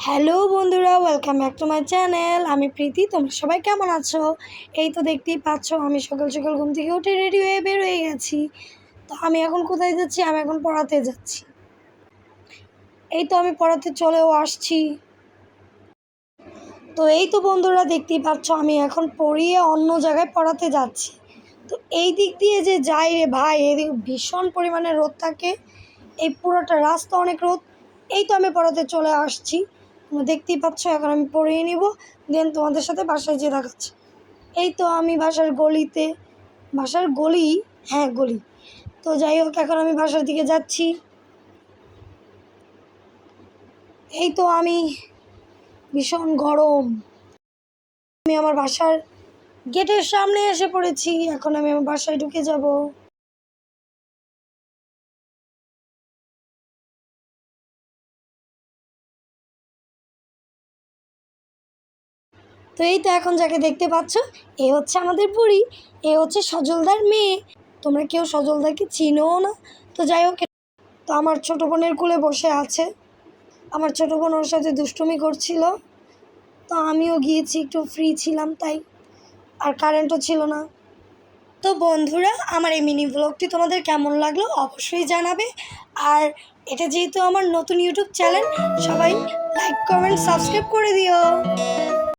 Hello বন্ধুরা, welcome back to my channel. আমি প্রীতি। তোমরা সবাই কেমন আছো? এই তো দেখতেই পাচ্ছ, আমি সকাল সকাল ঘুম থেকে উঠে রেডি হয়ে বের হয়ে গেছি। তো আমি এখন কোথায় যাচ্ছি? আমি এখন পড়াতে যাচ্ছি। এই তো আমি পড়াতে চলেও আসছি। তো এই তো বন্ধুরা দেখতেই পাচ্ছ, আমি এখন পড়িয়ে অন্য জায়গায় পড়াতে যাচ্ছি। তো এই দিক দিয়ে যে যাই রে ভাই, এদিকে ভীষণ পরিমাণে রোদ থাকে। এই পুরোটা রাস্তা অনেক রোদ। এই তো আমি পড়াতে চলে আসছি। তোমরা দেখতেই পাচ্ছ, এখন আমি পড়িয়ে নিব, দেন তোমাদের সাথে বাসায় যেয়ে দেখাচ্ছি। এই তো আমি বাসার গলি, হ্যাঁ গলি। তো যাই হোক, এখন আমি বাসার দিকে যাচ্ছি। এই তো আমি ভীষণ গরম, আমি আমার বাসার গেটের সামনে এসে পড়েছি। এখন আমি আমার বাসায় ঢুকে যাব। তো এই তো এখন যাকে দেখতে পাচ্ছ, এ হচ্ছে আমাদের বুড়ি, এ হচ্ছে সজলদার মেয়ে। তোমরা কেউ সজলদাকে চিনোও না। তো যাই হোক, তো আমার ছোটো বোনের কোলে বসে আছে। আমার ছোটো বোন ওর সাথে দুষ্টুমি করছিল। তো আমিও গিয়েছি, একটু ফ্রি ছিলাম তাই, আর কারেন্টও ছিল না। তো বন্ধুরা, আমার এই মিনি ব্লগটি তোমাদের কেমন লাগলো অবশ্যই জানাবে। আর এটা যেহেতু আমার নতুন ইউটিউব চ্যানেল, সবাই লাইক কমেন্ট সাবস্ক্রাইব করে দিও।